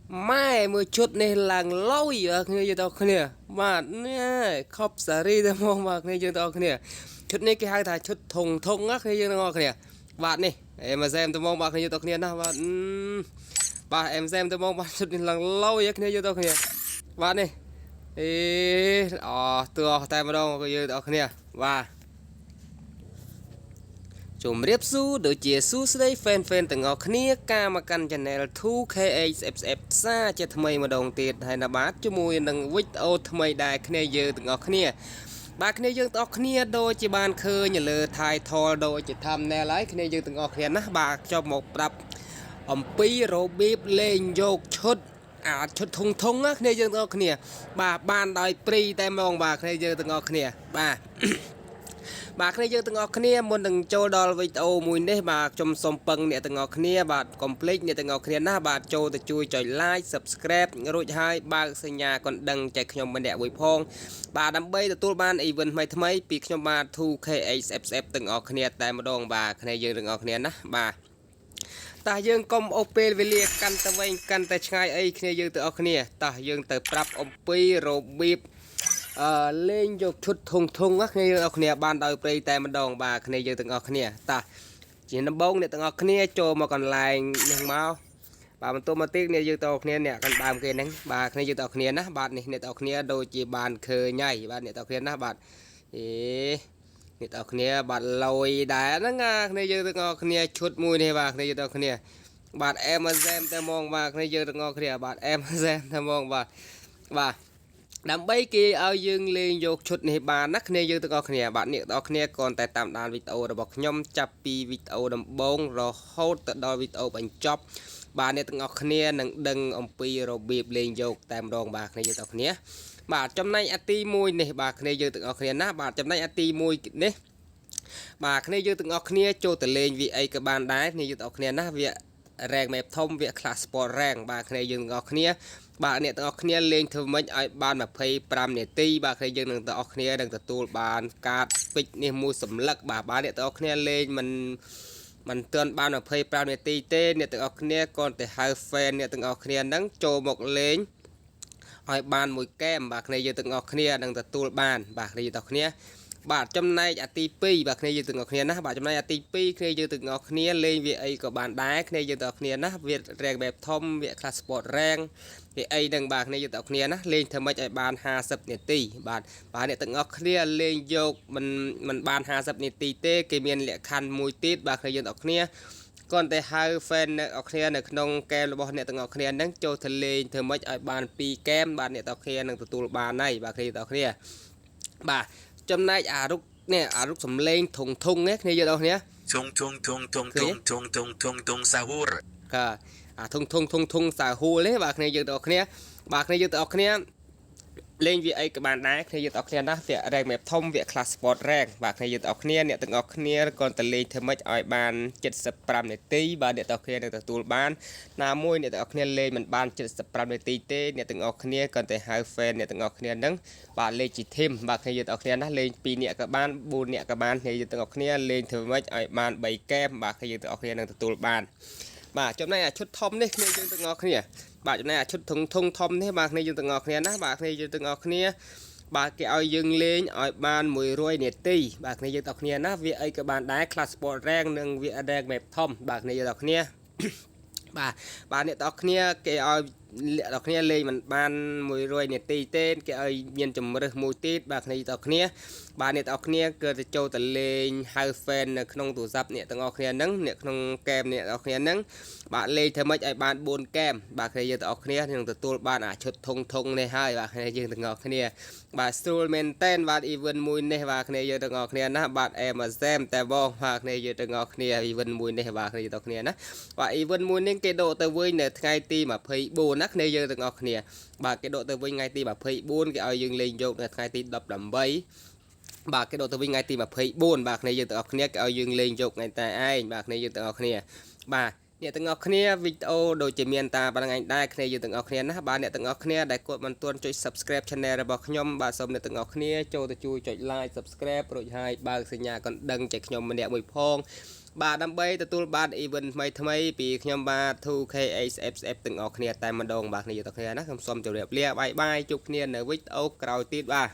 mai mưa chút này làng lâu giờ người dân tộc kia mà nè khóc xả đi ra mong mà người dân tộc kia chút này cái hai thằng chút thùng thùng á người dân tộc kia bạn này em mà xem tôi mong bạn người dân tộc kia nào bạn em xem tôi mong bạn chút này làng lâu giờ người dân tộc kia bạn này ê tua tay mà đâu người dân tộc kia và ជំរាបសួរដូចជាសួស្តី fan ទាំងអស់គ្នាការមកកាន់ channel 2KHFF ផ្សាជាថ្មីម្ដងទៀតហើយណាបាទជាមួយនឹងវីដេអូថ្មីដែរគ្នាយើងទាំងអស់គ្នាបាទគ្នាយើងទាំងអស់គ្នាដូចជាបានឃើញលើ title ដូចជា thumbnail ហើយគ្នាយើងទាំងអស់គ្នាណាបាទចប់មកប្រាប់អំពីរបៀបលេងយកឈុតឈុតធុងណាគ្នាយើងទាំងអស់គ្នាបាទបានដោយព្រីតែហ្មងបាទគ្នាយើងទាំងអស់គ្នាបាទបាទគ្នាយើងទាំងអស់គ្នាមុននឹងចូលដល់វីដេអូមួយនេះបាទខ្ញុំសូមពឹងអ្នកទាំងអស់គ្នាបាទកុំភ្លេចអ្នកទាំងអស់គ្នាណាបាទចូលទៅជួយចុច like subscribe រួចហើយបើកសញ្ញាកណ្ដឹងចែកខ្ញុំម្នាក់មួយផងបាទដើម្បីទទួលបាន event ថ្មីៗពីខ្ញុំបាទ 2KHFF ទាំងអស់គ្នាតែម្ដងបាទគ្នាយើងទាំងអស់គ្នាណាបាទតើយើងកុំអូសពេលវេលាកាន់តែវែងកាន់តែឆ្ងាយអីគ្នាយើងទាំងអស់គ្នាតើយើងទៅប្រាប់អំពីរបៀបលេងយកឈុតធុងគ្នាយើងទាំងអស់គ្នាបានដោយព្រៃតែម្ដងបាទគ្នាយើងទាំងអស់គ្នាតើជាដំបូងអ្នកទាំងអស់គ្នាចូលមកកន្លែងនេះមកបាទបន្ទាប់មកទៀតគ្នាយើងទាំងអស់គ្នាអ្នកកាន់ដើមគេហ្នឹងបាទគ្នាយើងទាំងអស់គ្នាណាបាទនេះអ្នកទាំងអស់គ្នាដូចជាបានឃើញហើយបាទអ្នកទាំងអស់គ្នាណាបាទអ្នកទាំងអស់គ្នាបាទលយដែរហ្នឹងគ្នាយើងទាំងអស់គ្នាឈុតមួយនេះបាទគ្នាយើងទាំងអស់គ្នាបាទ Amazon តែហ្មងបាទគ្នាយើងទាំងអស់គ្នាបាទ Amazon តែហ្មងបាទដើម្បីគេឲ្យយើងលេងយកឈុតនេះបានណាគ្នាយើងទាំងអស់គ្នាបាទអ្នកទាំងអស់គ្នាគ្រាន់តែតាមដានវីដេអូរបស់ខ្ញុំចាប់ពីវីដេអូដំបូងរហូតទៅដល់វីដេអូបញ្ចប់បាទអ្នកទាំងអស់គ្នានឹងដឹងអំពីរបៀបលេងយកតែម្ដងបាទគ្នាយើងទាំងអស់គ្នាបាទចំណែកអាទី1នេះបាទគ្នាយើងទាំងអស់គ្នាណាបាទចំណែកអាទី1នេះបាទគ្នាយើងទាំងអស់គ្នាចូលទៅលេងវាអីក៏បានដែរគ្នាយើងទាំងអស់គ្នាណាវារ៉េង map ធំវា class sport rank បាទគ្នាយើងទាំងអស់គ្នាបាទអ្នកទាំងអស់គ្នាលេងធ្វើម៉េចឲ្យបាន25នាទីបាទគ្នាយើងនឹងទាំងអស់គ្នានឹងទទួលបានកាតពេជ្រនេះមួយសម្លឹកបាទអ្នកទាំងអស់គ្នាលេងមិនទាន់បាន25នាទីទេអ្នកទាំងអស់គ្នាគ្រាន់តែហៅ fan អ្នកទាំងអស់គ្នាហ្នឹងចូលមកលេងឲ្យបានមួយហ្គេមបាទគ្នាយើងទាំងអស់គ្នានឹងទទួលបានបាទគ្នាយើងទាំងអស់គ្នាបាទចំណែកអាទី2បាទគ្នាយើងទាំងអស់គ្នាណាបាទចំណែកអាទី2គ្នាយើងទាំងអស់គ្នាលេងវាអីក៏បានដែរគ្នាយើងទាំងអស់គ្នាណាវារ៉េងបែបធំវា class sport rank វាអីហ្នឹងបាទគ្នាយើងទាំងអស់គ្នាណាលេងធ្វើម៉េចឲ្យបាន50នាទីបាទអ្នកទាំងអស់គ្នាលេងយកមិនបាន50នាទីទេគេមានលក្ខខណ្ឌមួយទៀតបាទគ្នាយើងទាំងអស់គ្នាគ្រាន់តែហៅ fan អ្នកទាំងអស់គ្នានៅក្នុងហ្គេមរបស់អ្នកទាំងអស់គ្នាហ្នឹងចូលទៅលេងធ្វើម៉េចឲ្យបាន2ហ្គេមបាទអ្នកទាំងអស់គ្នានឹងទទួលបានហើយបាទគ្នាទាំងអស់គ្នាបាទចំណែកអារុកនេះអារុកសំលេងធុងនេះគ្នាយើងអស់គ្នាធុងសាហូរអាធុងសាហូរនេះបាទគ្នាយើងទាំងអស់គ្នាបាទគ្នាយើងទាំងអស់គ្នាលេងវាអីក៏បានដែរគ្នាយើងទាំងអស់គ្នាណាវា rank map ធំវា class sport rank បាទគ្នាយើងទាំងអស់គ្នាអ្នកទាំងអស់គ្នាគ្រាន់តែលេងធ្វើម៉េចឲ្យបាន75នាទីបាទអ្នកទាំងអស់គ្នានឹងទទួលបានណាមួយអ្នកទាំងអស់គ្នាលេងមិនបាន75នាទីទេអ្នកទាំងអស់គ្នាគ្រាន់តែហៅ fan អ្នកទាំងអស់គ្នាហ្នឹងបាទលេងជា team បាទគ្នាយើងទាំងអស់គ្នាណាលេង2នាក់ក៏បាន4នាក់ក៏បានគ្នាយើងទាំងអស់គ្នាលេងធ្វើម៉េចឲ្យបាន3ហ្គេមបាទគ្នាយើងទាំងអស់គ្នានឹងទទួលបានបាទចំណែកអាឈុតធំនេះគ្នាយើងទាំងអស់គ្នាបាទចំណែកអាឈុតធុងធំនេះបាទគ្នាយើងទាំងអស់គ្នាណាបាទគ្នាយើងទាំងអស់គ្នាបាទគេឲ្យយើងលេងឲ្យបាន100នាទីបាទគ្នាយើងទាំងអស់គ្នាណាវាអីក៏បានដែរ class sport rank និងវា rank map ធំបាទគ្នាយើងទាំងអស់គ្នាបាទអ្នកទាំងអស់គ្នាគេឲ្យអ្នកទាំងគ្នាលេងមិនបាន100នាទីទេគេឲ្យមានជំរើសមួយទៀតបាទគ្នាទាំងគ្នាបាទអ្នកទាំងគ្នាគឺទៅចូលទៅលេងហៅ fan នៅក្នុងទូរស័ព្ទអ្នកទាំងគ្នាហ្នឹងអ្នកក្នុងហ្គេមអ្នកទាំងគ្នាហ្នឹងបាទលេងធ្វើម៉េចឲ្យបាន4ហ្គេមបាទគ្នាយើងទាំងគ្នានឹងទទួលបានអាឈុតធុងនេះហើយបាទគ្នាយើងទាំងគ្នាបាទស្រួលមែនតែនបាទ event មួយនេះបាទគ្នាយើងទាំងគ្នាណាបាទ Amazon តែបងបាទគ្នាយើងទាំងគ្នា event មួយនេះបាទគ្នាយើងទាំងគ្នាណាបាទ event មួយនេះគេដកទៅវិញនៅថ្ងៃទី24ណាគ្នាយើងទាំងអស់គ្នាបាទគេដកទៅវិញថ្ងៃទី24គេឲ្យយើងលេងយកនៅថ្ងៃទី18បាទគេដកទៅវិញថ្ងៃទី24បាទគ្នាយើងទាំងអស់គ្នាគេឲ្យយើងលេងយកថ្ងៃតែឯងបាទគ្នាយើងទាំងអស់គ្នាបាទអ្នកទាំងអស់គ្នាវីដេអូដូចជាមានតាបងឯងដែរគ្នាយើងទាំងអស់គ្នាណាបាទអ្នកទាំងអស់គ្នាដែលគាត់មិនទាន់ចុច subscribe channel របស់ខ្ញុំបាទសូមអ្នកទាំងអស់គ្នាចូលទៅជួយចុច like subscribe រួចហើយបើកសញ្ញាកណ្ដឹងចែកខ្ញុំម្នាក់មួយផង បាទដើម្បីទទួលបាន event ថ្មីពីខ្ញុំបាទ 2KHFF ទាំងអស់គ្នាតែម្ដងបាទគ្នាទាំងគ្នាណាខ្ញុំសូមជម្រាបលាបាយបាយជួបគ្នានៅវីដេអូក្រោយទៀតបាទ